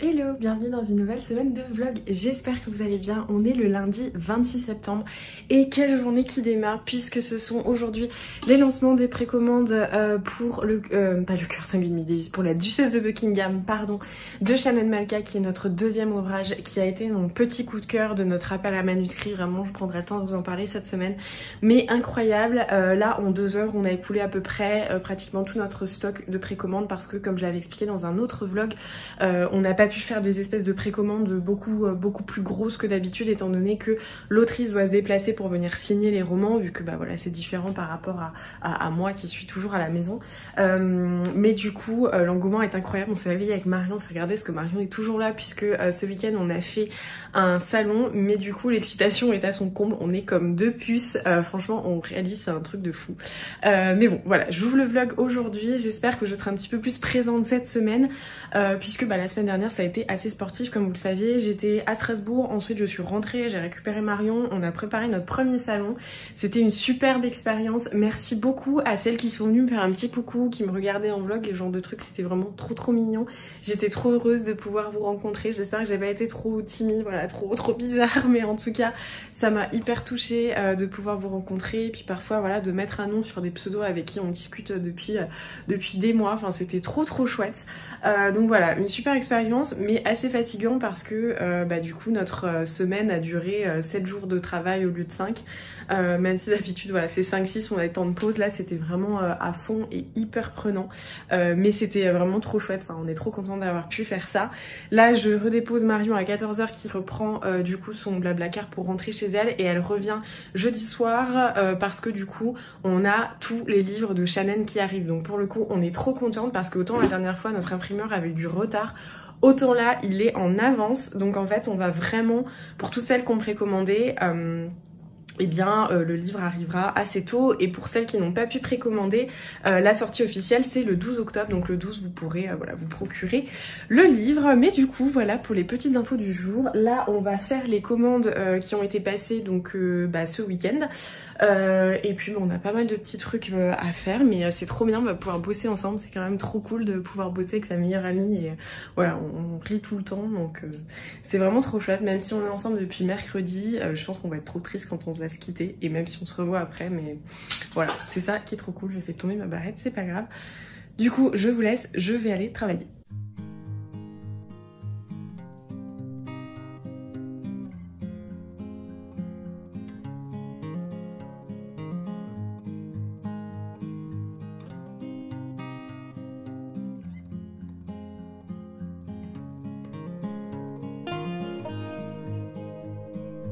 Hello, bienvenue dans une nouvelle semaine de vlog, j'espère que vous allez bien. On est le lundi 26 septembre et quelle journée qui démarre puisque ce sont aujourd'hui les lancements des précommandes pour le, pas le cœur sanguin de pour la Duchesse de Buckingham, pardon, de Shannon Malka, qui est notre deuxième ouvrage, qui a été mon petit coup de cœur de notre appel à manuscrit. Vraiment, je prendrai le temps de vous en parler cette semaine, mais incroyable. Là, en 2 heures, on a écoulé à peu près pratiquement tout notre stock de précommandes parce que, comme je l'avais expliqué dans un autre vlog, on n'a pas pu faire des espèces de précommandes beaucoup plus grosses que d'habitude, étant donné que l'autrice doit se déplacer pour venir signer les romans, vu que bah voilà, c'est différent par rapport à moi qui suis toujours à la maison. Mais du coup, l'engouement est incroyable. On s'est réveillé avec Marion, on s'est regardé parce que Marion est toujours là, puisque ce week-end on a fait un salon, mais du coup l'excitation est à son comble. On est comme deux puces, franchement on réalise, c'est un truc de fou. Mais bon voilà, j'ouvre le vlog aujourd'hui, j'espère que je serai un petit peu plus présente cette semaine, puisque bah, la semaine dernière ça a été assez sportif comme vous le saviez. J'étais à Strasbourg, ensuite je suis rentrée, j'ai récupéré Marion, on a préparé notre premier salon. C'était une superbe expérience. Merci beaucoup à celles qui sont venues me faire un petit coucou, qui me regardaient en vlog et ce genre de trucs, c'était vraiment trop mignon. J'étais trop heureuse de pouvoir vous rencontrer. J'espère que j'ai pas été trop timide, voilà, trop bizarre, mais en tout cas ça m'a hyper touchée de pouvoir vous rencontrer, et puis parfois voilà, de mettre un nom sur des pseudos avec qui on discute depuis des mois. Enfin c'était trop chouette. Donc voilà, une super expérience, mais assez fatigant parce que bah, du coup notre semaine a duré 7 jours de travail au lieu de 5. Même si d'habitude voilà, c'est 5-6, on a le temps de pause. Là c'était vraiment à fond et hyper prenant, mais c'était vraiment trop chouette. Enfin, on est trop content d'avoir pu faire ça. Là je redépose Marion à 14 h qui reprend du coup son Blablacar pour rentrer chez elle, et elle revient jeudi soir parce que du coup on a tous les livres de Shannon qui arrivent. Donc pour le coup on est trop contente parce que autant la dernière fois notre imprimeur avait eu du retard, autant là il est en avance. Donc en fait on va vraiment, pour toutes celles qu'on précommandait, eh bien le livre arrivera assez tôt, et pour celles qui n'ont pas pu précommander, la sortie officielle c'est le 12 octobre, donc le 12 vous pourrez voilà, vous procurer le livre. Mais du coup voilà pour les petites infos du jour. Là on va faire les commandes qui ont été passées donc bah, ce week-end, et puis bah, on a pas mal de petits trucs à faire, mais c'est trop bien, on va pouvoir bosser ensemble. C'est quand même trop cool de pouvoir bosser avec sa meilleure amie, et voilà, on rit tout le temps, donc c'est vraiment trop chouette. Même si on est ensemble depuis mercredi, je pense qu'on va être trop triste quand on va se quitter, et même si on se revoit après, mais voilà, c'est ça qui est trop cool. J'ai fait tomber ma barrette, c'est pas grave. Du coup je vous laisse, je vais aller travailler.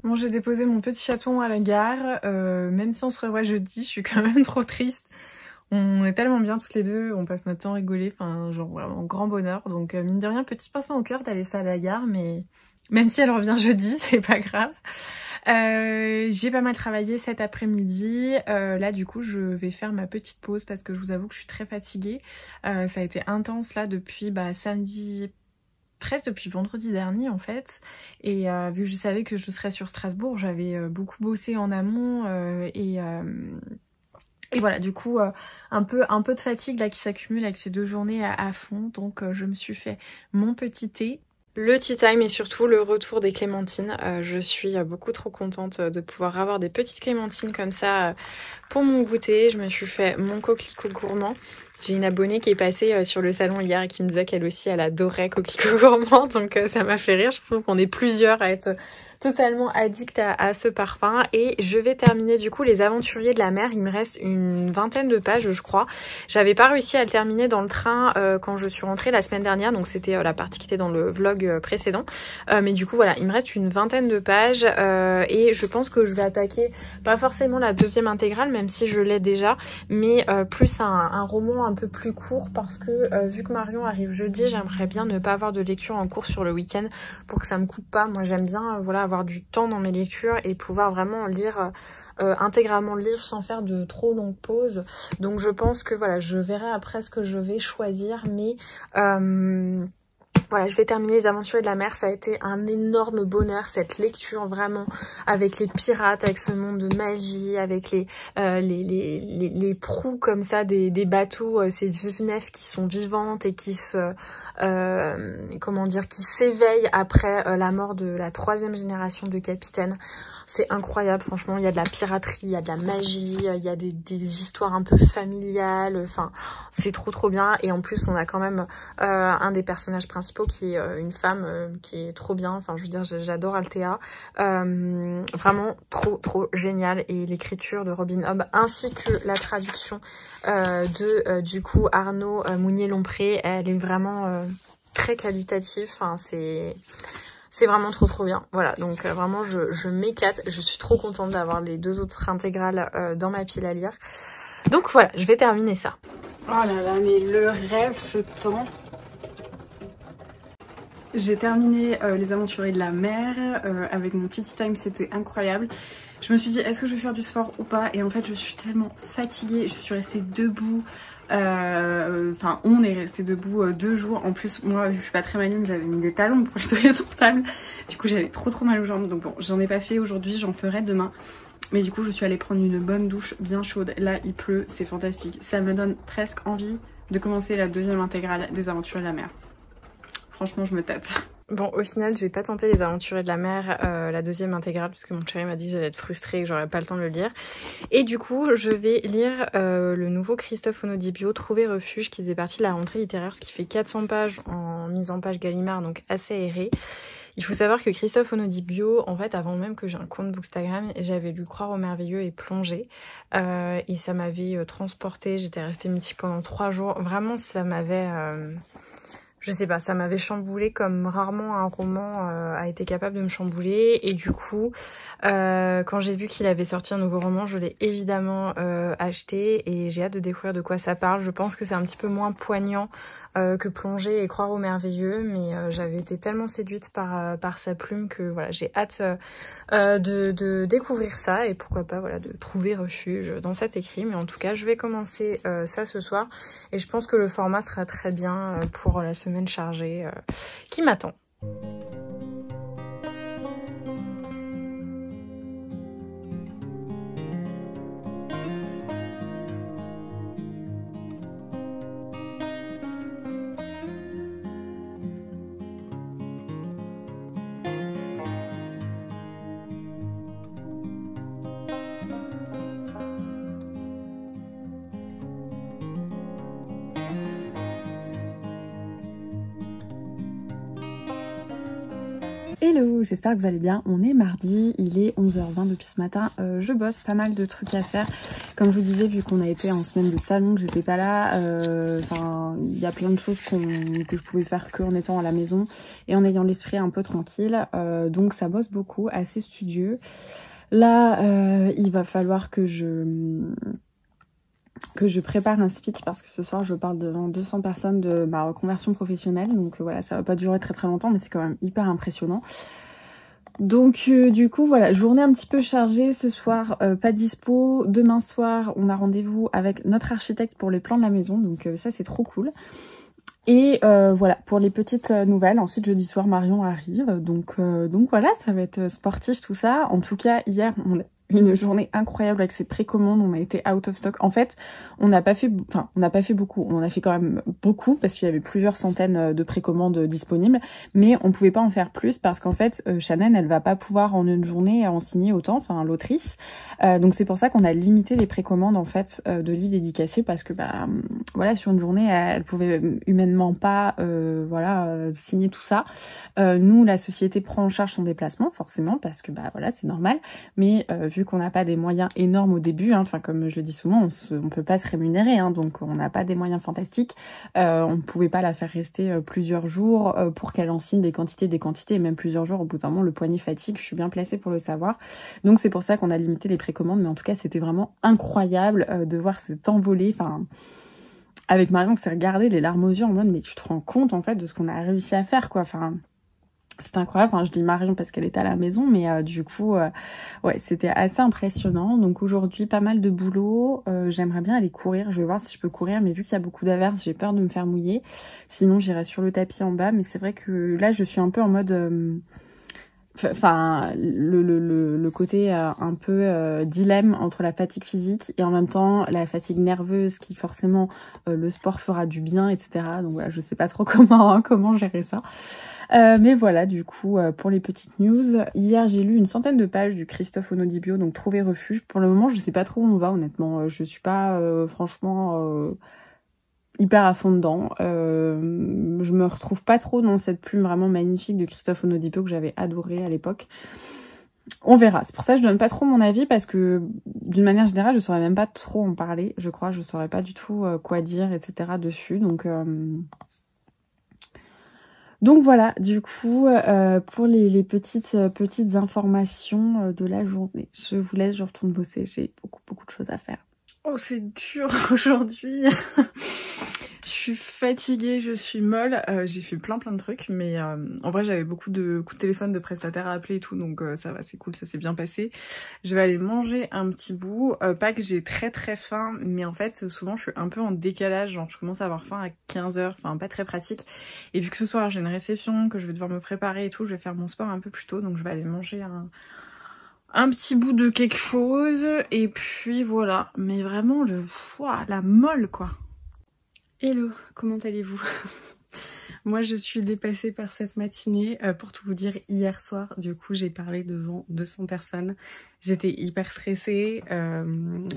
Bon, j'ai déposé mon petit chaton à la gare, même si on se revoit jeudi, je suis quand même trop triste. On est tellement bien toutes les deux, on passe notre temps à rigoler, enfin genre vraiment grand bonheur. Donc mine de rien, petit pincement au cœur d'aller ça à la gare, mais même si elle revient jeudi, c'est pas grave. J'ai pas mal travaillé cet après-midi, là du coup je vais faire ma petite pause parce que je vous avoue que je suis très fatiguée. Ça a été intense là depuis samedi, presque depuis vendredi dernier en fait, et vu que je savais que je serais sur Strasbourg, j'avais beaucoup bossé en amont, et voilà, du coup un peu de fatigue là qui s'accumule avec ces 2 journées à fond. Donc je me suis fait mon petit thé, le tea time, et surtout le retour des clémentines. Je suis beaucoup trop contente de pouvoir avoir des petites clémentines comme ça pour mon goûter. Je me suis fait mon coquelicot gourmand. J'ai une abonnée qui est passée sur le salon hier et qui me disait qu'elle aussi elle adorait coquelicot gourmand, donc ça m'a fait rire. Je trouve qu'on est plusieurs à être totalement addict à ce parfum. Et je vais terminer du coup les Aventuriers de la mer. Il me reste une 20aine de pages je crois. J'avais pas réussi à le terminer dans le train quand je suis rentrée la semaine dernière, donc c'était la partie qui était dans le vlog précédent, mais du coup voilà, il me reste une 20aine de pages, et je pense que je vais attaquer pas forcément la 2e intégrale, même si je l'ai déjà, mais plus un roman un peu plus court, parce que vu que Marion arrive jeudi, j'aimerais bien ne pas avoir de lecture en cours sur le week-end pour que ça me coupe pas. Moi j'aime bien voilà, avoir du temps dans mes lectures et pouvoir vraiment lire intégralement le livre sans faire de trop longues pauses. Donc je pense que voilà, je verrai après ce que je vais choisir, mais Voilà, je vais terminer Les Aventuriers de la Mer. Ça a été un énorme bonheur, cette lecture vraiment, avec les pirates, avec ce monde de magie, avec les proues comme ça des bateaux, ces vives nefs qui sont vivantes et qui se, comment dire, qui s'éveillent après la mort de la 3e génération de capitaine. C'est incroyable, franchement, il y a de la piraterie, il y a de la magie, il y a des histoires un peu familiales, enfin, c'est trop bien. Et en plus, on a quand même un des personnages principaux qui est une femme qui est trop bien, enfin, je veux dire, j'adore Althea. Vraiment trop génial. Et l'écriture de Robin Hobb, ainsi que la traduction du coup, Arnaud Mounier-Lompré, elle est vraiment très qualitative, enfin, c'est vraiment trop bien. Voilà, donc vraiment je m'éclate. Je suis trop contente d'avoir les 2 autres intégrales dans ma pile à lire. Donc voilà, je vais terminer ça. Oh là là, mais le rêve ce temps. J'ai terminé Les Aventuriers de la Mer avec mon Titi Time, c'était incroyable. Je me suis dit, est-ce que je vais faire du sport ou pas? Et en fait, je suis tellement fatiguée, je suis restée debout. Enfin, on est resté debout 2 jours. En plus, moi, je suis pas très maligne, j'avais mis des talons pour être horizontal. Du coup, j'avais trop mal aux jambes. Donc bon, j'en ai pas fait aujourd'hui, j'en ferai demain. Mais du coup, je suis allée prendre une bonne douche bien chaude. Là, il pleut, c'est fantastique. Ça me donne presque envie de commencer la 2e intégrale des Aventuriers de la Mer. Franchement, je me tâte. Bon, au final, je vais pas tenter Les Aventuriers de la Mer, la 2e intégrale, parce que mon chéri m'a dit que j'allais être frustrée et que j'aurais pas le temps de le lire. Et du coup, je vais lire le nouveau Christophe Onodibio, Trouver refuge, qui faisait partie de la rentrée littéraire, ce qui fait 400 pages en mise en page Gallimard, donc assez aéré. Il faut savoir que Christophe Onodibio, en fait, avant même que j'ai un compte Bookstagram, j'avais lu Croire au merveilleux et Plonger. Et ça m'avait transportée, j'étais restée mythique pendant 3 jours. Vraiment, ça m'avait... je sais pas, ça m'avait chamboulé comme rarement un roman a été capable de me chambouler. Et du coup, quand j'ai vu qu'il avait sorti un nouveau roman, je l'ai évidemment acheté et j'ai hâte de découvrir de quoi ça parle. Je pense que c'est un petit peu moins poignant que Plonger et Croire au merveilleux, mais j'avais été tellement séduite par sa plume que voilà, j'ai hâte de découvrir ça et pourquoi pas voilà, de trouver refuge dans cet écrit. Mais en tout cas, je vais commencer ça ce soir et je pense que le format sera très bien pour la semaine chargée qui m'attend. Hello, j'espère que vous allez bien. On est mardi, il est 11h20 depuis ce matin. Je bosse, pas mal de trucs à faire. Comme je vous disais, vu qu'on a été en semaine de salon, que j'étais pas là, il y a plein de choses que je pouvais faire qu'en étant à la maison et en ayant l'esprit un peu tranquille. Donc ça bosse beaucoup, assez studieux. Là, il va falloir que je prépare un speech parce que ce soir je parle devant 200 personnes de ma reconversion professionnelle. Donc voilà, ça va pas durer très longtemps, mais c'est quand même hyper impressionnant. Donc du coup voilà, journée un petit peu chargée ce soir, pas dispo. Demain soir on a rendez-vous avec notre architecte pour les plans de la maison, donc ça c'est trop cool. Et voilà, pour les petites nouvelles, ensuite jeudi soir Marion arrive, donc voilà, ça va être sportif tout ça. En tout cas hier on a une journée incroyable avec ces précommandes, on a été out of stock. En fait, on n'a pas fait beaucoup, on en a fait quand même beaucoup parce qu'il y avait plusieurs centaines de précommandes disponibles, mais on pouvait pas en faire plus parce qu'en fait, Shannon, elle va pas pouvoir en une journée en signer autant, enfin l'autrice. Donc c'est pour ça qu'on a limité les précommandes en fait de livres dédicacés parce que voilà, sur une journée, elle pouvait humainement pas signer tout ça. Nous, la société prend en charge son déplacement forcément parce que voilà, c'est normal, mais vu qu'on n'a pas des moyens énormes au début, enfin comme je le dis souvent, on peut pas se rémunérer, donc on n'a pas des moyens fantastiques. On ne pouvait pas la faire rester plusieurs jours pour qu'elle en signe des quantités, et même plusieurs jours. Au bout d'un moment, le poignet fatigue, je suis bien placée pour le savoir. Donc c'est pour ça qu'on a limité les précommandes, mais en tout cas c'était vraiment incroyable de voir cet envolé. Enfin, avec Marion, on s'est regardé les larmes aux yeux en mode mais tu te rends compte en fait de ce qu'on a réussi à faire quoi. Enfin, C'était incroyable, enfin, je dis Marion parce qu'elle était à la maison, mais du coup, ouais, c'était assez impressionnant. Donc aujourd'hui, pas mal de boulot. J'aimerais bien aller courir, je vais voir si je peux courir, mais vu qu'il y a beaucoup d'averses, j'ai peur de me faire mouiller. Sinon, j'irai sur le tapis en bas, mais c'est vrai que là, je suis un peu en mode... Enfin, le côté un peu dilemme entre la fatigue physique et en même temps la fatigue nerveuse qui forcément le sport fera du bien, etc. Donc voilà, je sais pas trop comment gérer ça. Mais voilà, du coup, pour les petites news, hier j'ai lu une centaine de pages du Christophe Onodibio, donc Trouver refuge. Pour le moment, je sais pas trop où on va, honnêtement. Je suis pas, franchement, hyper à fond dedans. Je me retrouve pas trop dans cette plume vraiment magnifique de Christophe Onodibio que j'avais adoré à l'époque. On verra. C'est pour ça que je donne pas trop mon avis parce que d'une manière générale, je saurais même pas trop en parler. Je crois, je saurais pas du tout quoi dire, etc. dessus. Donc voilà, du coup, pour les petites informations de la journée. Je vous laisse, je retourne bosser. J'ai beaucoup de choses à faire. Oh, c'est dur aujourd'hui. Je suis fatiguée, je suis molle. J'ai fait plein de trucs, mais en vrai j'avais beaucoup de coups de téléphone de prestataires à appeler et tout, donc ça va, c'est cool, ça s'est bien passé. Je vais aller manger un petit bout. Pas que j'ai très faim, mais en fait souvent je suis un peu en décalage, genre je commence à avoir faim à 15 h, enfin pas très pratique. Et vu que ce soir j'ai une réception, que je vais devoir me préparer et tout, je vais faire mon sport un peu plus tôt, donc je vais aller manger un petit bout de quelque chose, et puis voilà. Mais vraiment la molle quoi. Hello, comment allez-vous? Moi je suis dépassée par cette matinée. Pour tout vous dire, hier soir du coup j'ai parlé devant 200 personnes. J'étais hyper stressée,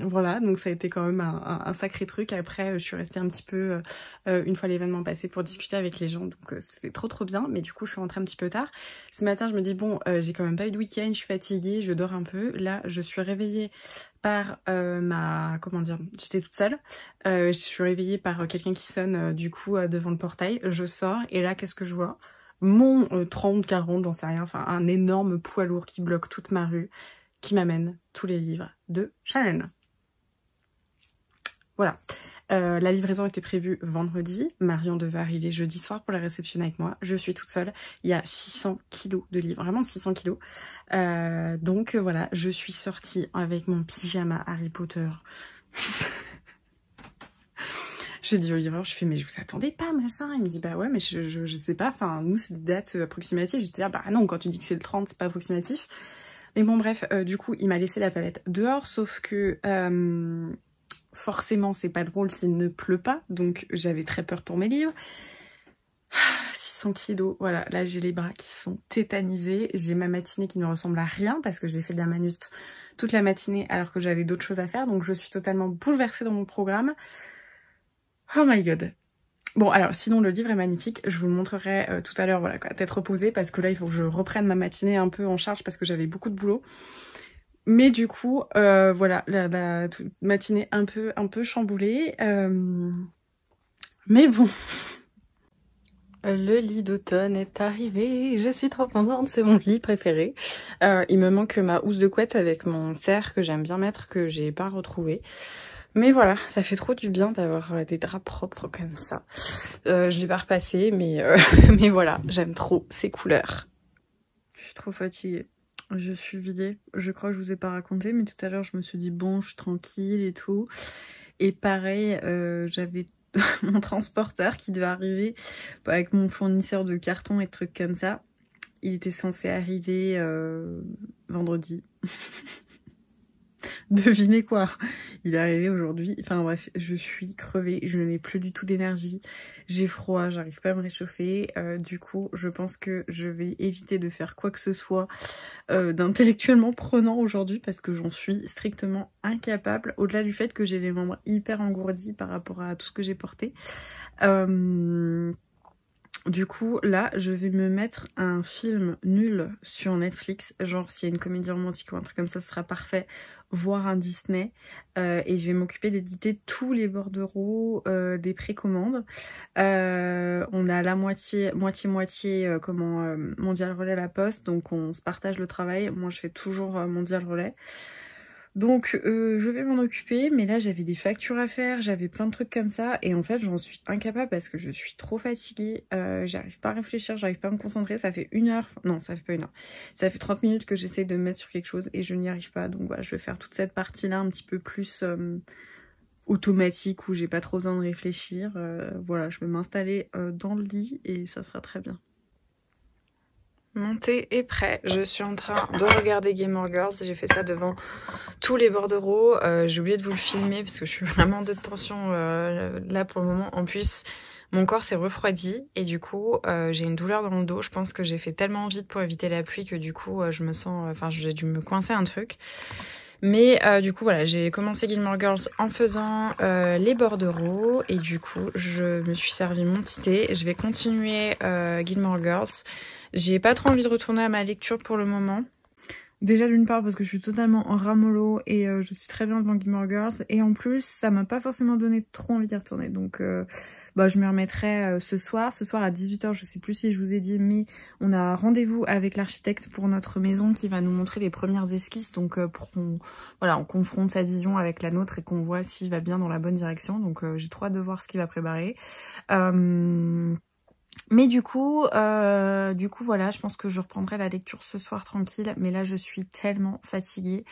voilà, donc ça a été quand même un sacré truc. Après je suis restée un petit peu une fois l'événement passé pour discuter avec les gens, donc c'était trop bien. Mais du coup je suis rentrée un petit peu tard. Ce matin je me dis bon, j'ai quand même pas eu de week-end, je suis fatiguée, je dors un peu. Là je suis réveillée par comment dire, j'étais toute seule. Je suis réveillée par quelqu'un qui sonne du coup devant le portail. Je sors et là qu'est-ce que je vois? Mon 30-40, j'en sais rien, enfin un énorme poids lourd qui bloque toute ma rue, qui m'amène tous les livres de Chanel. Voilà. La livraison était prévue vendredi. Marion devait arriver jeudi soir pour la réceptionner avec moi. Je suis toute seule. Il y a 600 kilos de livres. Vraiment 600 kilos. Donc voilà, je suis sortie avec mon pyjama Harry Potter. J'ai dit au livreur, je fais mais je vous attendais pas machin. Il me dit bah ouais mais je sais pas, enfin nous c'est des dates approximatives. J'étais là bah non, quand tu dis que c'est le 30 c'est pas approximatif. Mais bon bref, du coup il m'a laissé la palette dehors, sauf que forcément c'est pas drôle s'il ne pleut pas, donc j'avais très peur pour mes livres. 600 kilos, voilà, là j'ai les bras qui sont tétanisés, j'ai ma matinée qui ne ressemble à rien parce que j'ai fait de la manus toute la matinée alors que j'avais d'autres choses à faire, donc je suis totalement bouleversée dans mon programme. Oh my god. Bon alors sinon le livre est magnifique, je vous le montrerai tout à l'heure, voilà quoi, tête reposée parce que là il faut que je reprenne ma matinée un peu en charge parce que j'avais beaucoup de boulot. Mais du coup voilà, la matinée un peu chamboulée, mais bon. Le lit d'automne est arrivé, je suis trop contente, c'est mon lit préféré. Il me manque ma housse de couette avec mon serre que j'aime bien mettre, que j'ai pas retrouvé. Mais voilà, ça fait trop du bien d'avoir des draps propres comme ça. Je l'ai pas repassé, mais voilà, j'aime trop ces couleurs. Je suis trop fatiguée. Je suis vidée. Je crois que je vous ai pas raconté, mais tout à l'heure je me suis dit bon, je suis tranquille et tout. Et pareil, j'avais mon transporteur qui devait arriver avec mon fournisseur de carton et de trucs comme ça. Il était censé arriver vendredi. Devinez quoi, il est arrivé aujourd'hui. Enfin bref, je suis crevée, je n'ai plus du tout d'énergie, j'ai froid, j'arrive pas à me réchauffer. Du coup, je pense que je vais éviter de faire quoi que ce soit d'intellectuellement prenant aujourd'hui parce que j'en suis strictement incapable, au-delà du fait que j'ai les membres hyper engourdis par rapport à tout ce que j'ai porté. Du coup, là, je vais me mettre un film nul sur Netflix, genre s'il y a une comédie romantique ou un truc comme ça, ce sera parfait, voire un Disney, et je vais m'occuper d'éditer tous les bordereaux des précommandes. On a la moitié Mondial Relais à la poste, donc on se partage le travail. Moi, je fais toujours Mondial Relais. Donc je vais m'en occuper, mais là j'avais des factures à faire, j'avais plein de trucs comme ça, et en fait j'en suis incapable parce que je suis trop fatiguée, j'arrive pas à réfléchir, j'arrive pas à me concentrer, ça fait 1 heure, non ça fait pas 1 heure, ça fait 30 minutes que j'essaie de me mettre sur quelque chose et je n'y arrive pas, donc voilà, je vais faire toute cette partie-là un petit peu plus automatique où j'ai pas trop besoin de réfléchir, voilà, je vais m'installer dans le lit et ça sera très bien. Mon thé est prêt, je suis en train de regarder Gilmore Girls, j'ai fait ça devant tous les bordereaux, j'ai oublié de vous le filmer parce que je suis vraiment en tension là pour le moment. En plus mon corps s'est refroidi et du coup j'ai une douleur dans le dos, je pense que j'ai fait tellement vite pour éviter la pluie que du coup je me sens, enfin j'ai dû me coincer un truc. Mais du coup voilà, j'ai commencé Gilmore Girls en faisant les bordereaux et du coup je me suis servi mon petit thé. Je vais continuer Gilmore Girls. J'ai pas trop envie de retourner à ma lecture pour le moment. Déjà d'une part parce que je suis totalement en ramollo et je suis très bien devant Gilmore Girls. Et en plus ça m'a pas forcément donné trop envie d'y retourner. Donc bah, je me remettrai ce soir à 18 h, je sais plus si je vous ai dit, mais on a rendez-vous avec l'architecte pour notre maison qui va nous montrer les premières esquisses, donc pour qu'on voilà, on confronte sa vision avec la nôtre et qu'on voit s'il va bien dans la bonne direction, donc j'ai trop hâte de voir ce qu'il va préparer. Mais du coup voilà, je pense que je reprendrai la lecture ce soir tranquille, mais là je suis tellement fatiguée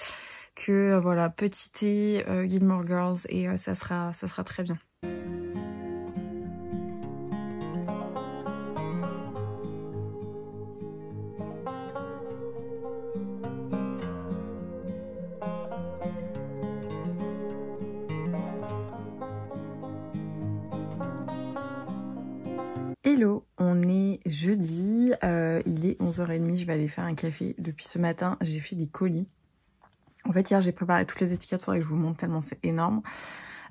que voilà, petit thé, Gilmore Girls et ça sera très bien. Hello, on est jeudi, il est 11h30, je vais aller faire un café. Depuis ce matin, j'ai fait des colis. En fait, hier, j'ai préparé toutes les étiquettes, faudrait que je vous montre tellement c'est énorme.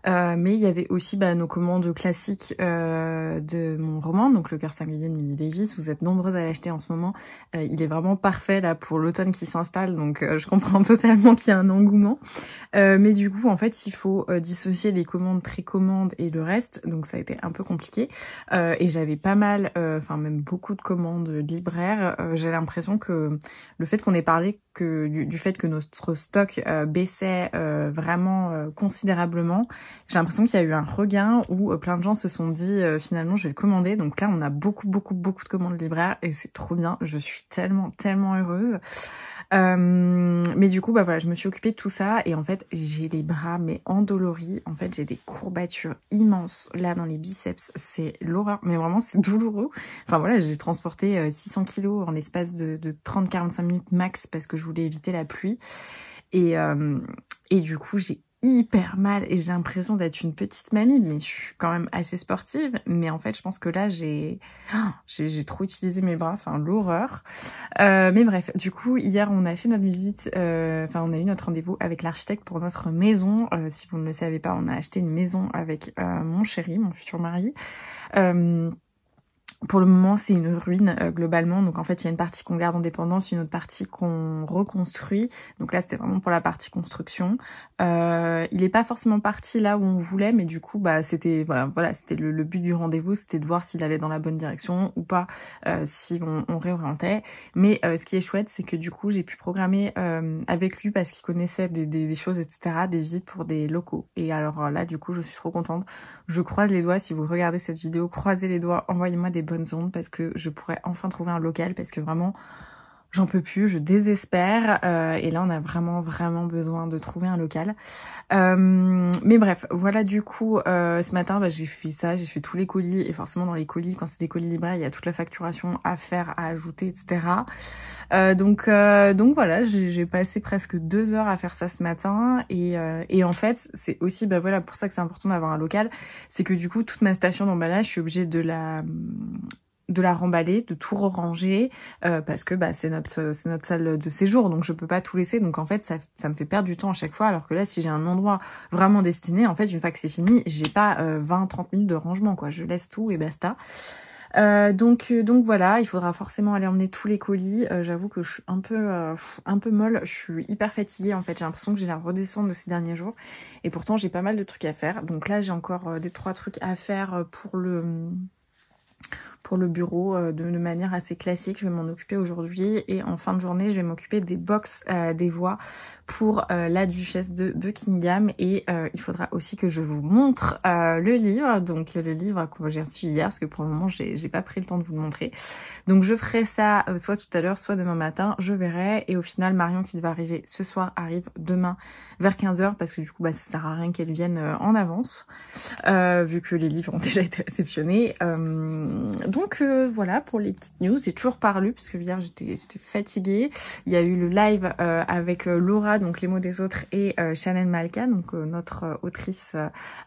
Mais il y avait aussi nos commandes classiques de mon roman, donc Le cœur singulier de Millie Davis. Vous êtes nombreuses à l'acheter en ce moment. Il est vraiment parfait là pour l'automne qui s'installe, donc je comprends totalement qu'il y a un engouement. Mais du coup, en fait, il faut dissocier les commandes, précommandes et le reste, donc ça a été un peu compliqué. Et j'avais pas mal, enfin même beaucoup de commandes libraires. J'ai l'impression que le fait qu'on ait parlé du fait que notre stock baissait vraiment considérablement, j'ai l'impression qu'il y a eu un regain où plein de gens se sont dit finalement je vais le commander. Donc là on a beaucoup de commandes libraires et c'est trop bien, je suis tellement heureuse. Mais du coup voilà, je me suis occupée de tout ça et en fait j'ai les bras mais endoloris, en fait j'ai des courbatures immenses là dans les biceps, c'est l'horreur, mais vraiment c'est douloureux. Enfin voilà, j'ai transporté 600 kilos en l'espace de 30-45 minutes max parce que je voulais éviter la pluie et du coup j'ai hyper mal et j'ai l'impression d'être une petite mamie, mais je suis quand même assez sportive, mais en fait je pense que là j'ai trop utilisé mes bras, enfin l'horreur. Mais bref, du coup hier on a fait notre visite, enfin on a eu notre rendez-vous avec l'architecte pour notre maison. Si vous ne le savez pas, on a acheté une maison avec mon chéri, mon futur mari. Pour le moment, c'est une ruine globalement. Donc en fait, il y a une partie qu'on garde en dépendance, une autre partie qu'on reconstruit. Donc là, c'était vraiment pour la partie construction. Il est pas forcément parti là où on voulait, mais du coup, c'était voilà, c'était le but du rendez-vous, c'était de voir s'il allait dans la bonne direction ou pas, si on réorientait. Mais ce qui est chouette, c'est que du coup, j'ai pu programmer avec lui parce qu'il connaissait des choses, etc., des visites pour des locaux. Et alors là, du coup, je suis trop contente. Je croise les doigts. Si vous regardez cette vidéo, croisez les doigts, envoyez-moi des bonnes ondes parce que je pourrais enfin trouver un local parce que vraiment j'en peux plus, je désespère et là on a vraiment besoin de trouver un local. Mais bref, voilà, du coup ce matin j'ai fait ça, j'ai fait tous les colis et forcément dans les colis, quand c'est des colis libraires, il y a toute la facturation à faire, à ajouter, etc. Donc voilà, j'ai passé presque 2 heures à faire ça ce matin et en fait c'est aussi voilà pour ça que c'est important d'avoir un local, c'est que du coup toute ma station d'emballage je suis obligée de la remballer, de tout ranger parce que c'est notre salle de séjour, donc je peux pas tout laisser, donc en fait ça me fait perdre du temps à chaque fois, alors que là si j'ai un endroit vraiment destiné, en fait une fois que c'est fini, j'ai pas 20-30 minutes de rangement quoi, je laisse tout et basta. Donc voilà, il faudra forcément aller emmener tous les colis. J'avoue que je suis un peu molle, je suis hyper fatiguée en fait, j'ai l'impression que j'ai la redescente de ces derniers jours et pourtant j'ai pas mal de trucs à faire. Donc là j'ai encore 2-3 trucs à faire pour pour le bureau de manière assez classique. Je vais m'en occuper aujourd'hui et en fin de journée, je vais m'occuper des box des voix pour la duchesse de Buckingham et il faudra aussi que je vous montre le livre, donc le livre que j'ai reçu hier parce que pour le moment j'ai pas pris le temps de vous le montrer. Donc je ferai ça soit tout à l'heure, soit demain matin, je verrai. Et au final, Marion qui devait arriver ce soir arrive demain vers 15 h parce que du coup ça sert à rien qu'elle vienne en avance vu que les livres ont déjà été réceptionnés. Donc voilà pour les petites news. J'ai toujours pas lu parce que hier j'étais fatiguée. Il y a eu le live avec Laura, donc Les mots des autres, et Chanel Malka, donc notre autrice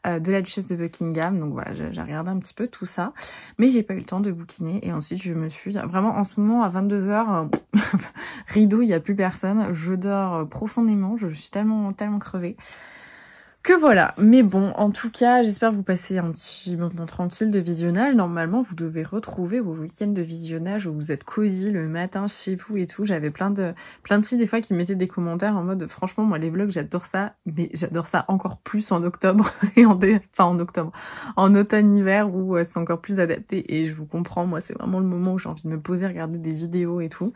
de la duchesse de Buckingham. Donc voilà, j'ai regardé un petit peu tout ça, mais j'ai pas eu le temps de bouquiner. Et ensuite je me suis vraiment en ce moment à 22 h rideau, il y a plus personne, je dors profondément, je suis tellement crevée que voilà. Mais bon, en tout cas, j'espère que vous passez un petit moment tranquille de visionnage. Normalement, vous devez retrouver vos week-ends de visionnage où vous êtes cosy le matin chez vous et tout. J'avais plein de filles des fois qui mettaient des commentaires en mode franchement, moi les vlogs j'adore ça, mais j'adore ça encore plus en octobre et en octobre, en automne-hiver où c'est encore plus adapté. Et je vous comprends, moi c'est vraiment le moment où j'ai envie de me poser, regarder des vidéos et tout.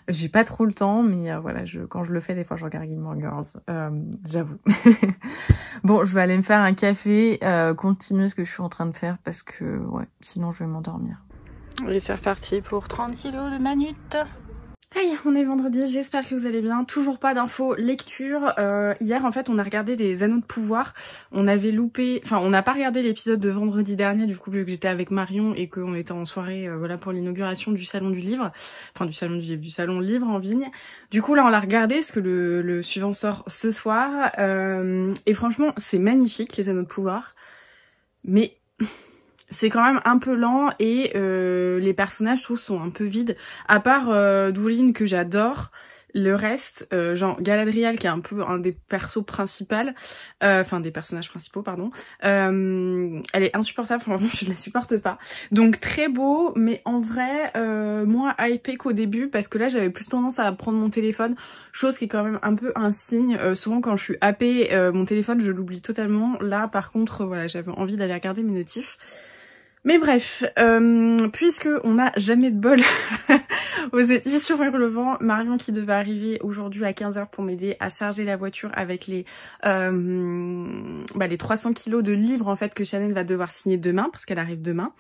J'ai pas trop le temps, mais voilà, quand je le fais, des fois je regarde Gilmore Girls, j'avoue. Bon, je vais aller me faire un café, continuer ce que je suis en train de faire parce que, ouais, sinon je vais m'endormir. Et c'est reparti pour 30 kilos de manute. Hey, on est vendredi, j'espère que vous allez bien. Toujours pas d'infos lecture. Hier, en fait, on a regardé les Anneaux de pouvoir. On avait loupé... Enfin, on n'a pas regardé l'épisode de vendredi dernier, du coup, vu que j'étais avec Marion et qu'on était en soirée, voilà, pour l'inauguration du salon du livre. Enfin, du salon du livre, du salon livre en vigne. Du coup, là, on l'a regardé, parce que le suivant sort ce soir. Et franchement, c'est magnifique, les Anneaux de pouvoir. Mais... c'est quand même un peu lent et les personnages, je trouve, sont un peu vides. À part Dourline que j'adore, le reste, genre Galadriel qui est un peu un des persos principaux, enfin des personnages principaux, pardon, elle est insupportable, franchement je ne la supporte pas. Donc très beau, mais en vrai, moins hypé qu'au début, parce que là j'avais plus tendance à prendre mon téléphone, chose qui est quand même un peu un signe. Souvent quand je suis happée, mon téléphone je l'oublie totalement. Là par contre, voilà, j'avais envie d'aller regarder mes notifs. Mais bref, puisque on n'a jamais de bol aux éditions Hurlevent, Marion qui devait arriver aujourd'hui à 15 h pour m'aider à charger la voiture avec les 300 kilos de livres en fait que Chanel va devoir signer demain, parce qu'elle arrive demain.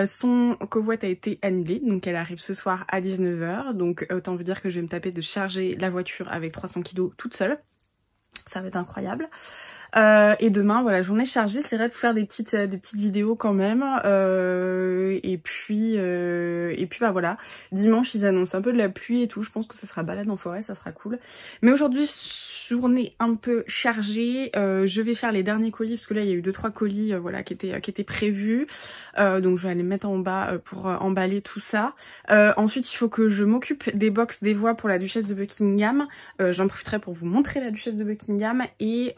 Son covoite a été annulé, donc elle arrive ce soir à 19 h. Donc autant vous dire que je vais me taper de charger la voiture avec 300 kilos toute seule. Ça va être incroyable. Et demain, voilà, journée chargée, c'est vrai de vous faire des petites vidéos quand même. Et puis bah voilà, dimanche ils annoncent un peu de la pluie et tout. Je pense que ça sera balade en forêt, ça sera cool. Mais aujourd'hui, journée un peu chargée. Je vais faire les derniers colis parce que là il y a eu 2-3 colis, voilà, qui étaient prévus. Donc je vais aller mettre en bas pour emballer tout ça. Ensuite, il faut que je m'occupe des box des voix pour la duchesse de Buckingham. J'en profiterai pour vous montrer la duchesse de Buckingham et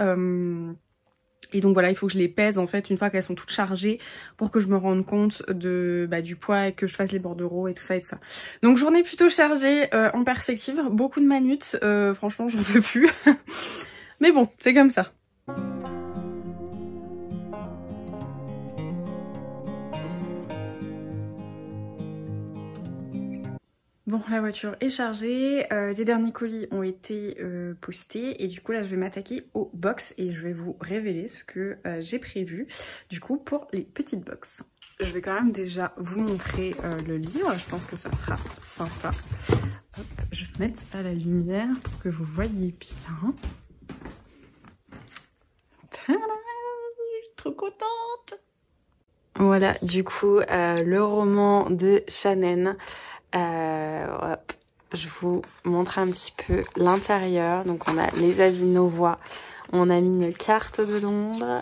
donc voilà, il faut que je les pèse en fait une fois qu'elles sont toutes chargées pour que je me rende compte de du poids et que je fasse les bordereaux et tout ça et tout ça. Donc journée plutôt chargée en perspective, beaucoup de manutes, franchement j'en peux plus. Mais bon, c'est comme ça. Bon, la voiture est chargée, les derniers colis ont été postés et du coup là je vais m'attaquer aux box et je vais vous révéler ce que j'ai prévu du coup pour les petites box. Je vais quand même déjà vous montrer le livre, je pense que ça sera sympa. Hop, je vais mettre à la lumière pour que vous voyez bien. Tadam, je suis trop contente. Voilà, du coup le roman de Chanel. Hop, je vous montre un petit peu l'intérieur. Donc on a les avis de nos voix, on a mis une carte de Londres,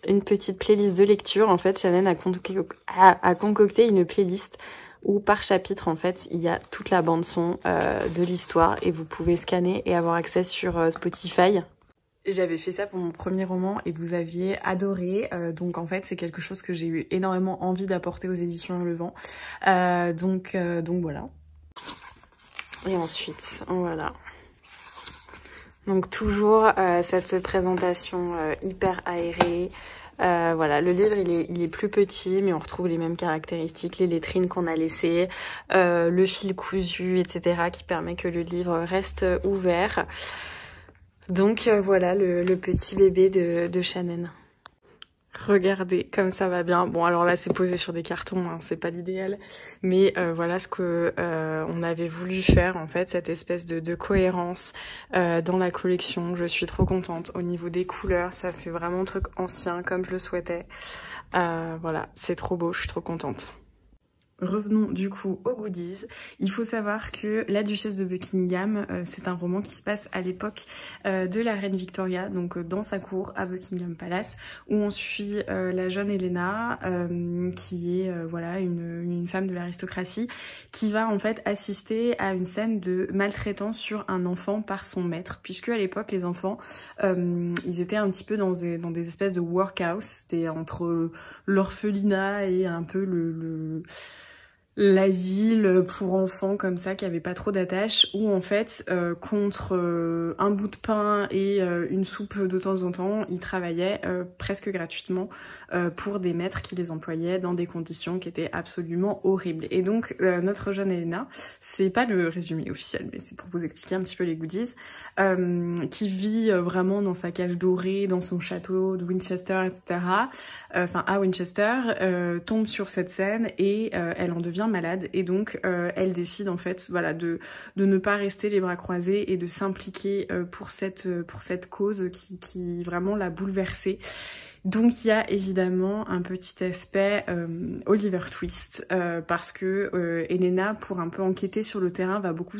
une petite playlist de lecture. En fait, Chanel a concocté une playlist où par chapitre, en fait, il y a toute la bande son de l'histoire et vous pouvez scanner et avoir accès sur Spotify. J'avais fait ça pour mon premier roman et vous aviez adoré, donc en fait c'est quelque chose que j'ai eu énormément envie d'apporter aux éditions Hurlevent. Donc voilà. Et ensuite, voilà. Donc toujours cette présentation hyper aérée, Voilà, le livre il est plus petit, mais on retrouve les mêmes caractéristiques, les lettrines qu'on a laissées, le fil cousu, etc., qui permet que le livre reste ouvert. Donc voilà le petit bébé de Shannon. Regardez comme ça va bien. Bon, alors là c'est posé sur des cartons, hein, c'est pas l'idéal, mais voilà ce que on avait voulu faire en fait, cette espèce de cohérence dans la collection. Je suis trop contente au niveau des couleurs, ça fait vraiment un truc ancien comme je le souhaitais. Voilà, c'est trop beau, je suis trop contente. Revenons du coup aux goodies. Il faut savoir que La Duchesse de Buckingham, c'est un roman qui se passe à l'époque de la reine Victoria, donc dans sa cour à Buckingham Palace, où on suit la jeune Helena, qui est voilà une femme de l'aristocratie, qui va en fait assister à une scène de maltraitance sur un enfant par son maître, puisque à l'époque les enfants, ils étaient un petit peu dans des espèces de workhouse, c'était entre l'orphelinat et un peu l'asile pour enfants comme ça qui avait pas trop d'attache, où en fait contre un bout de pain et une soupe de temps en temps, ils travaillaient presque gratuitement pour des maîtres qui les employaient dans des conditions qui étaient absolument horribles. Et donc notre jeune Helena, c'est pas le résumé officiel, mais c'est pour vous expliquer un petit peu les goodies, qui vit vraiment dans sa cage dorée, dans son château de Winchester, etc. Enfin à Winchester, tombe sur cette scène et elle en devient malade, et donc elle décide en fait voilà de ne pas rester les bras croisés et de s'impliquer pour cette cause qui vraiment l'a bouleversée. Donc il y a évidemment un petit aspect Oliver Twist, parce que Helena, pour un peu enquêter sur le terrain, va beaucoup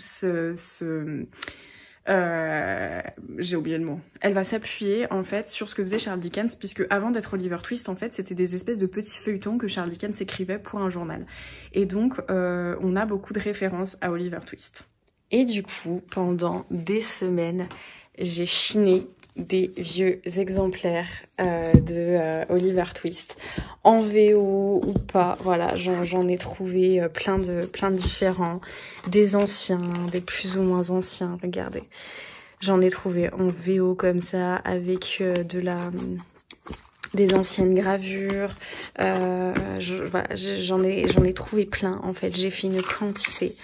j'ai oublié le mot. Elle va s'appuyer en fait sur ce que faisait Charles Dickens, puisque avant d'être Oliver Twist, en fait, c'était des espèces de petits feuilletons que Charles Dickens écrivait pour un journal. Et donc, on a beaucoup de références à Oliver Twist. Et du coup, pendant des semaines, j'ai chiné des vieux exemplaires de Oliver Twist, en VO ou pas, voilà, j'en ai trouvé plein de différents, des anciens, des plus ou moins anciens, regardez. J'en ai trouvé en VO comme ça, avec des anciennes gravures, voilà, j'en ai trouvé plein en fait, j'ai fait une quantité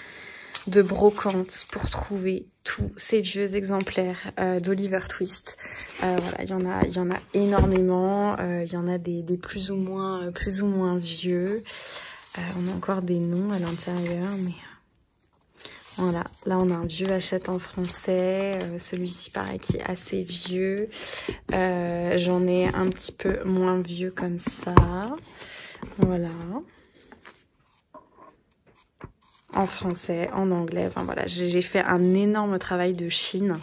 de brocantes pour trouver tous ces vieux exemplaires d'Oliver Twist. Voilà, il y en a énormément, il y en a des plus ou moins vieux. On a encore des noms à l'intérieur, mais voilà, là on a un vieux Hachette en français, celui-ci pareil qui est assez vieux. J'en ai un petit peu moins vieux comme ça. Voilà. En français, en anglais, enfin voilà, j'ai fait un énorme travail de chine.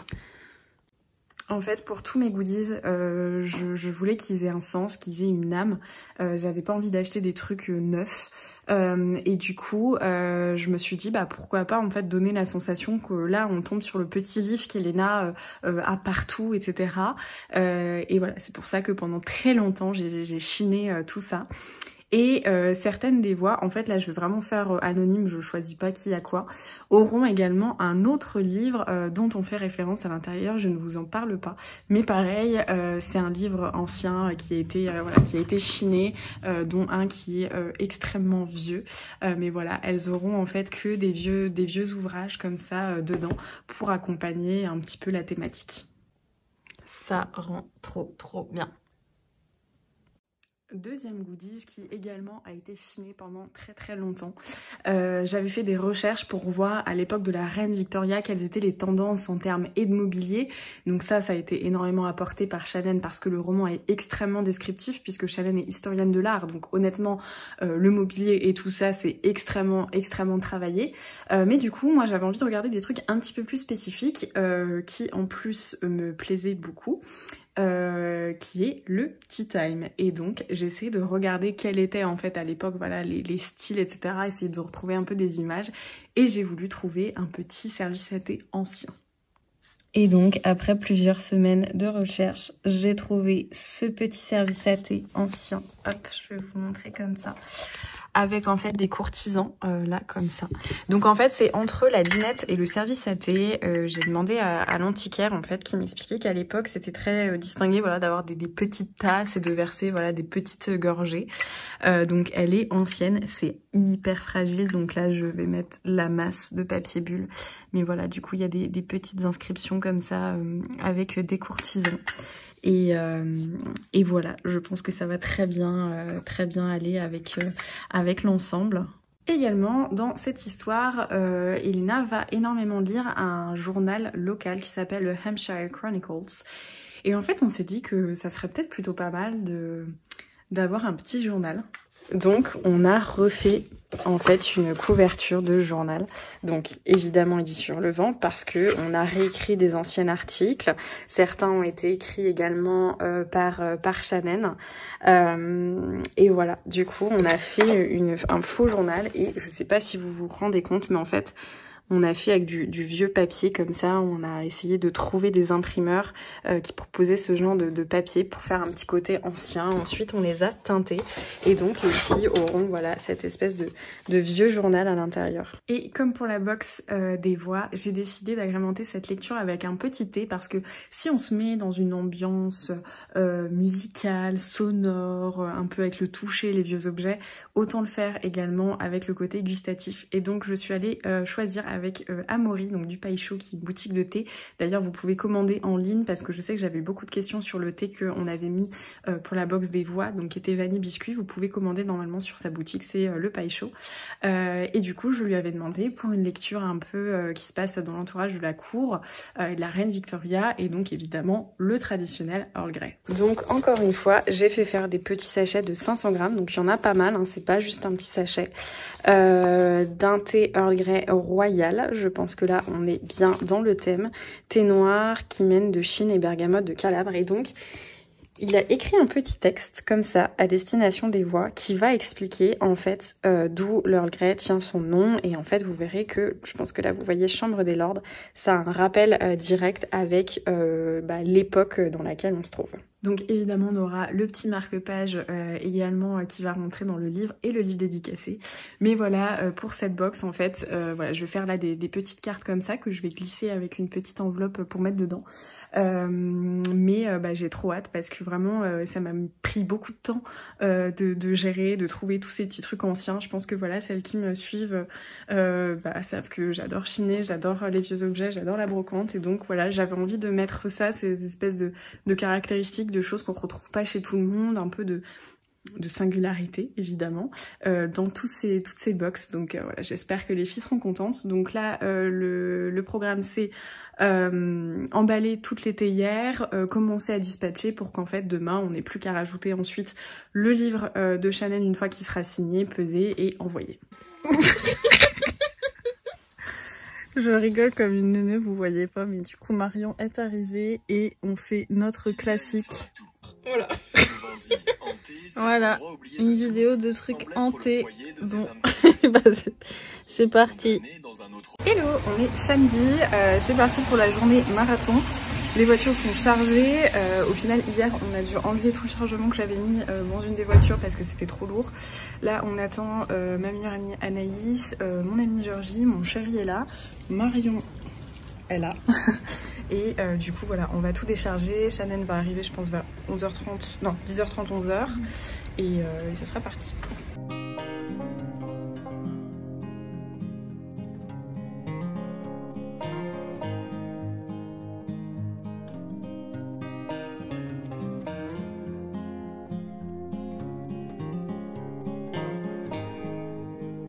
En fait, pour tous mes goodies, je voulais qu'ils aient un sens, qu'ils aient une âme. J'avais pas envie d'acheter des trucs neufs. Et du coup, je me suis dit, bah pourquoi pas en fait donner la sensation que là, on tombe sur le petit livre qu'Helena a partout, etc. Et voilà, c'est pour ça que pendant très longtemps, j'ai chiné tout ça. Et certaines des voix, en fait là je vais vraiment faire anonyme, je choisis pas qui a quoi, auront également un autre livre dont on fait référence à l'intérieur, je ne vous en parle pas. Mais pareil, c'est un livre ancien qui a été chiné, dont un qui est extrêmement vieux. Mais voilà, elles auront en fait que des vieux ouvrages comme ça dedans pour accompagner un petit peu la thématique. Ça rend trop bien. Deuxième goodies qui également a été chiné pendant très longtemps. J'avais fait des recherches pour voir à l'époque de la reine Victoria quelles étaient les tendances en termes et de mobilier. Donc ça a été énormément apporté par Shannon parce que le roman est extrêmement descriptif puisque Shannon est historienne de l'art. Donc honnêtement, le mobilier et tout ça c'est extrêmement travaillé. Mais du coup, moi j'avais envie de regarder des trucs un petit peu plus spécifiques qui en plus me plaisaient beaucoup. Qui est le tea time, et donc j'essaie de regarder quel était en fait à l'époque voilà les styles, etc., essayer de retrouver un peu des images, et j'ai voulu trouver un petit service à thé ancien. Et donc après plusieurs semaines de recherche, j'ai trouvé ce petit service à thé ancien. Hop, je vais vous montrer comme ça. avec en fait des courtisans, là comme ça. Donc en fait c'est entre la dinette et le service à thé. J'ai demandé à l'antiquaire en fait qui m'expliquait qu'à l'époque c'était très distingué, voilà, d'avoir des petites tasses et de verser voilà des petites gorgées. Donc elle est ancienne, c'est hyper fragile, donc là je vais mettre la masse de papier bulle. Mais voilà, du coup il y a des petites inscriptions comme ça avec des courtisans. Et voilà, je pense que ça va très bien aller avec l'ensemble. Également, dans cette histoire, Elena va énormément lire un journal local qui s'appelle le Hampshire Chronicles. Et en fait, on s'est dit que ça serait peut-être plutôt pas mal d'avoir un petit journal. Donc, on a refait en fait une couverture de journal. Donc, évidemment, il dit sur le vent parce que on a réécrit des anciens articles. Certains ont été écrits également par Shannon. Et voilà, du coup, on a fait un faux journal et je sais pas si vous vous rendez compte, mais en fait, on a fait avec du vieux papier comme ça, on a essayé de trouver des imprimeurs qui proposaient ce genre de papier pour faire un petit côté ancien. Ensuite, on les a teintés et donc les filles auront voilà cette espèce de vieux journal à l'intérieur. Et comme pour la box des voix, j'ai décidé d'agrémenter cette lecture avec un petit thé parce que si on se met dans une ambiance musicale, sonore, un peu avec le toucher, les vieux objets, autant le faire également avec le côté gustatif. Et donc je suis allée choisir avec Amaury, donc du Paille Chaud, qui est une boutique de thé. D'ailleurs vous pouvez commander en ligne parce que je sais que j'avais beaucoup de questions sur le thé qu'on avait mis pour la box des voix, donc qui était vanille biscuit. Vous pouvez commander normalement sur sa boutique, c'est le Paille Chaud. Et du coup je lui avais demandé pour une lecture un peu qui se passe dans l'entourage de la cour et de la reine Victoria, et donc évidemment le traditionnel Earl Grey. Donc encore une fois j'ai fait faire des petits sachets de 500 grammes, donc il y en a pas mal, hein, c'est pas juste un petit sachet d'un thé Earl Grey royal. Je pense que là on est bien dans le thème thé noir qui mène de Chine et bergamote de Calabre. Et donc il a écrit un petit texte comme ça à destination des voix qui va expliquer en fait d'où l'Earl Grey tient son nom. Et en fait vous verrez que, je pense que là vous voyez Chambre des Lords, ça a un rappel direct avec l'époque dans laquelle on se trouve. Donc évidemment on aura le petit marque-page également qui va rentrer dans le livre et le livre dédicacé. Mais voilà, pour cette box en fait, voilà, je vais faire là des petites cartes comme ça que je vais glisser avec une petite enveloppe pour mettre dedans. Mais j'ai trop hâte parce que vraiment ça m'a pris beaucoup de temps de gérer, de trouver tous ces petits trucs anciens. Je pense que voilà, celles qui me suivent savent que j'adore chiner, j'adore les vieux objets, j'adore la brocante. Et donc voilà, j'avais envie de mettre ça, ces espèces de caractéristiques, de choses qu'on retrouve pas chez tout le monde, un peu de singularité évidemment dans toutes ces box. Donc voilà, j'espère que les filles seront contentes. Donc là le programme c'est emballer toutes les théières, commencer à dispatcher pour qu'en fait demain on n'ait plus qu'à rajouter ensuite le livre de Shannon une fois qu'il sera signé, pesé et envoyé. Je rigole comme une neuneu, vous voyez pas, mais du coup Marion est arrivée et on fait notre classique. Voilà. Voilà, une vidéo de trucs hantés. Bon, c'est parti. Hello, on est samedi, c'est parti pour la journée marathon. Les voitures sont chargées. Au final, hier, on a dû enlever tout le chargement que j'avais mis dans une des voitures parce que c'était trop lourd. Là, on attend ma meilleure amie Anaïs, mon amie Georgie, mon chéri est là, Marion est là. Et du coup, voilà, on va tout décharger. Shannon va arriver, je pense, vers 11h30, non, 10h30, 11h. Et ça sera parti.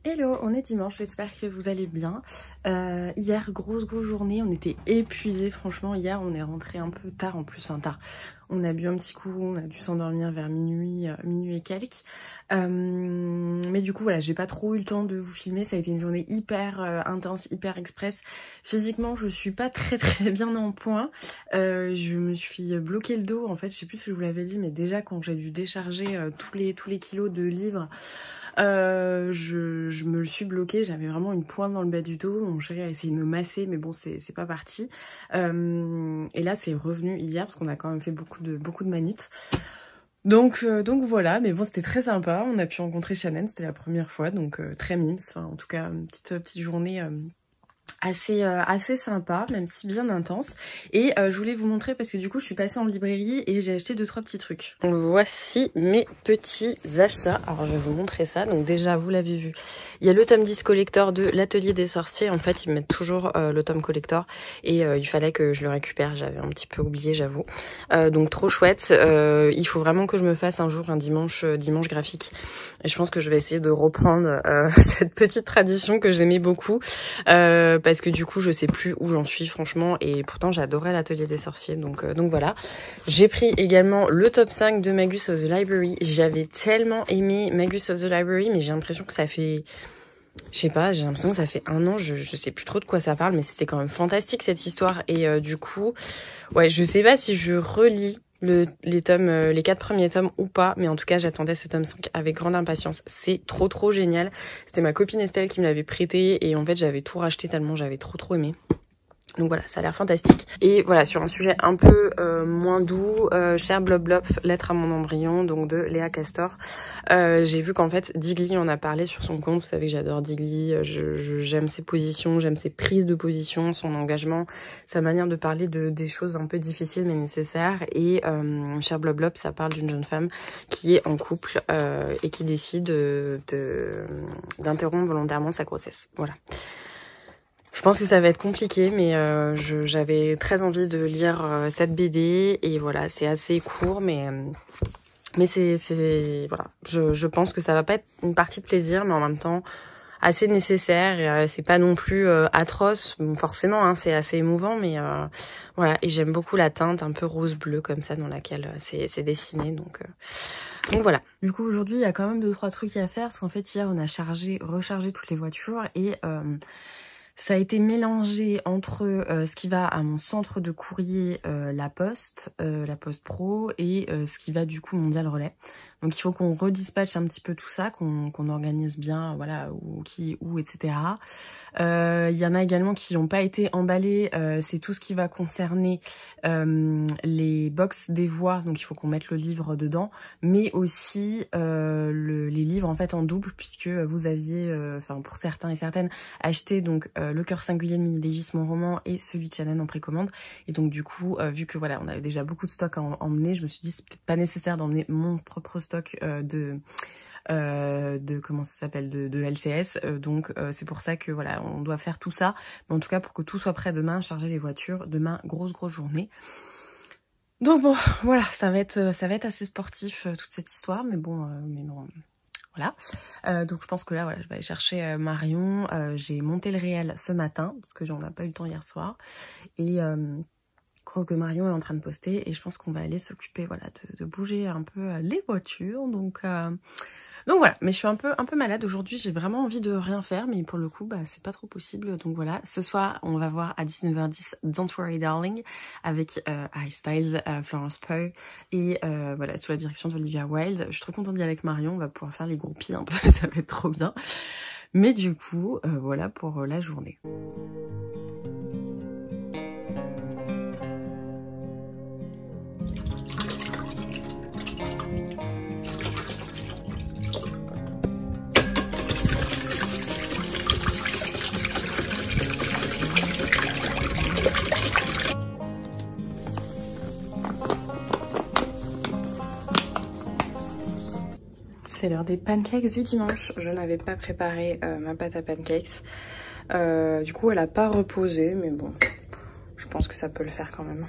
Hello, on est dimanche, j'espère que vous allez bien. Hier, grosse journée, on était épuisés, franchement. Hier, on est rentré un peu tard, en plus, tard. On a bu un petit coup, on a dû s'endormir vers minuit et quelques. Mais du coup, voilà, j'ai pas trop eu le temps de vous filmer. Ça a été une journée hyper intense, hyper express. Physiquement, je suis pas très bien en point. Je me suis bloqué le dos, en fait, je sais plus si je vous l'avais dit, mais déjà, quand j'ai dû décharger tous les kilos de livres, je me le suis bloqué, j'avais vraiment une pointe dans le bas du dos. Mon chéri a essayé de me masser, mais bon, c'est pas parti. Et là, c'est revenu hier parce qu'on a quand même fait beaucoup de manutes. Donc voilà, mais bon, c'était très sympa. On a pu rencontrer Shannon, c'était la première fois, donc très mimes. Enfin, en tout cas, une petite journée assez sympa, même si bien intense. Et je voulais vous montrer parce que du coup je suis passée en librairie et j'ai acheté 2-3 petits trucs. Donc voici mes petits achats. Alors je vais vous montrer ça. Donc déjà vous l'avez vu, il y a le tome 10 collector de l'Atelier des Sorciers. En fait ils mettent toujours le tome collector et il fallait que je le récupère. J'avais un petit peu oublié, j'avoue. Donc trop chouette. Il faut vraiment que je me fasse un jour un dimanche graphique. Et je pense que je vais essayer de reprendre cette petite tradition que j'aimais beaucoup. Parce que du coup je sais plus où j'en suis franchement, et pourtant j'adorais l'Atelier des Sorciers, donc voilà. J'ai pris également le top 5 de Magus of the Library. J'avais tellement aimé Magus of the Library, mais j'ai l'impression que ça fait, je sais pas, j'ai l'impression que ça fait 1 an, je sais plus trop de quoi ça parle, mais c'était quand même fantastique cette histoire. Et du coup, ouais, je sais pas si je relis les 4 premiers tomes ou pas, mais en tout cas j'attendais ce tome 5 avec grande impatience. C'est trop génial. C'était ma copine Estelle qui me l'avait prêté et en fait j'avais tout racheté tellement j'avais trop aimé. Donc voilà, ça a l'air fantastique. Et voilà, sur un sujet un peu moins doux, cher Blob Blob, lettre à mon embryon, donc de Léa Castor. J'ai vu qu'en fait, Digly en a parlé sur son compte. Vous savez que j'adore Digly, j'aime ses positions, j'aime ses prises de position, son engagement, sa manière de parler des choses un peu difficiles mais nécessaires. Et cher Blob Blob, ça parle d'une jeune femme qui est en couple et qui décide d'interrompre volontairement sa grossesse. Voilà. Je pense que ça va être compliqué, mais j'avais très envie de lire cette BD et voilà, c'est assez court, mais c'est voilà, je pense que ça va pas être une partie de plaisir, mais en même temps assez nécessaire. Et c'est pas non plus atroce, bon, forcément, hein, c'est assez émouvant, mais voilà. Et j'aime beaucoup la teinte un peu rose-bleu comme ça dans laquelle c'est dessiné, donc voilà. Du coup aujourd'hui il y a quand même 2-3 trucs à faire, parce qu'en fait hier on a rechargé toutes les voitures et ça a été mélangé entre ce qui va à mon centre de courrier, la Poste Pro, et ce qui va du coup Mondial Relais. Donc il faut qu'on redispatche un petit peu tout ça, qu'on organise bien, voilà, où, etc. Il y en a également qui n'ont pas été emballés, c'est tout ce qui va concerner les box des voix, donc il faut qu'on mette le livre dedans, mais aussi les livres en fait en double, puisque vous aviez, enfin pour certains et certaines, acheté donc Le cœur singulier de Millie Davis, mon roman, et celui de Shannon en précommande, et donc du coup vu que voilà on avait déjà beaucoup de stock à emmener, je me suis dit c'est peut-être pas nécessaire d'emmener mon propre stock de comment ça s'appelle, de LCS, donc c'est pour ça que voilà on doit faire tout ça, mais en tout cas pour que tout soit prêt demain, charger les voitures demain, grosse journée. Donc bon voilà, ça va être assez sportif toute cette histoire, mais bon voilà. Donc je pense que là voilà, je vais aller chercher Marion. J'ai monté le réel ce matin parce que j'en ai pas eu le temps hier soir, et je crois que Marion est en train de poster, et je pense qu'on va aller s'occuper voilà de bouger un peu les voitures. Donc voilà, mais je suis un peu malade aujourd'hui, j'ai vraiment envie de rien faire, mais pour le coup, bah c'est pas trop possible. Donc voilà, ce soir, on va voir à 19h10 Don't Worry Darling avec Harry Styles, Florence Pugh, et voilà, sous la direction d'Olivia Wilde. Je suis trop contente d'y aller avec Marion, on va pouvoir faire les groupies un peu, ça va être trop bien. Mais du coup, voilà pour la journée. C'est l'heure des pancakes du dimanche. Je n'avais pas préparé ma pâte à pancakes. Du coup, elle a pas reposé, mais bon, je pense que ça peut le faire quand même.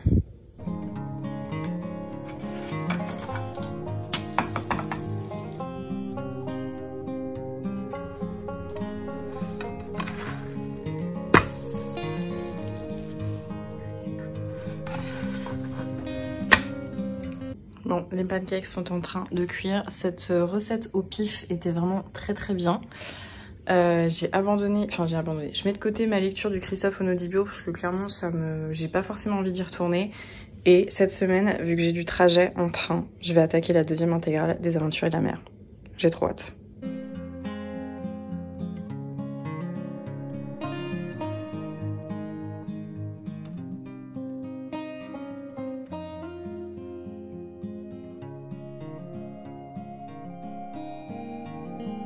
Bon, les pancakes sont en train de cuire. Cette recette au pif était vraiment très bien. J'ai abandonné. Je mets de côté ma lecture du Christophe Onodibio parce que clairement j'ai pas forcément envie d'y retourner. Et cette semaine, vu que j'ai du trajet en train, je vais attaquer la 2e intégrale des Aventuriers de la mer. J'ai trop hâte.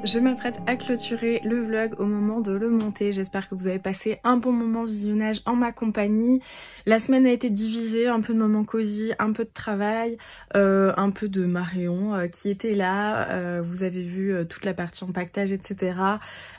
Je m'apprête à clôturer le vlog au moment de le monter. J'espère que vous avez passé un bon moment visionnage en ma compagnie. La semaine a été divisée, un peu de moments cosy, un peu de travail, un peu de Marion qui était là. Vous avez vu toute la partie empaquetage, etc.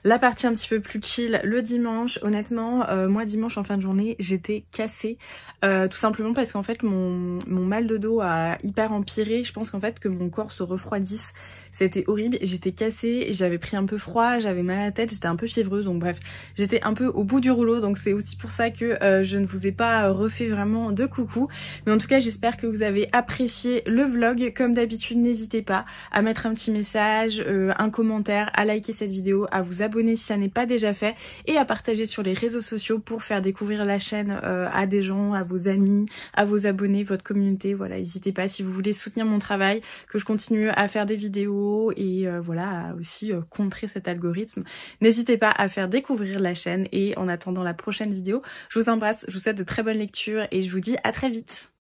La partie un petit peu plus chill le dimanche. Honnêtement, moi dimanche en fin de journée, j'étais cassée. Tout simplement parce qu'en fait mon mal de dos a hyper empiré. Je pense qu'en fait que mon corps se refroidisse. C'était horrible, j'étais cassée, j'avais pris un peu froid, j'avais mal à la tête, j'étais un peu fiévreuse, donc bref, j'étais un peu au bout du rouleau, donc c'est aussi pour ça que je ne vous ai pas refait vraiment de coucou. Mais en tout cas, j'espère que vous avez apprécié le vlog. Comme d'habitude, n'hésitez pas à mettre un petit message, un commentaire, à liker cette vidéo, à vous abonner si ça n'est pas déjà fait, et à partager sur les réseaux sociaux pour faire découvrir la chaîne à des gens, à vos amis, à vos abonnés, votre communauté. Voilà, n'hésitez pas si vous voulez soutenir mon travail, que je continue à faire des vidéos et voilà, à aussi contrer cet algorithme. N'hésitez pas à faire découvrir la chaîne et en attendant la prochaine vidéo, je vous embrasse, je vous souhaite de très bonnes lectures et je vous dis à très vite.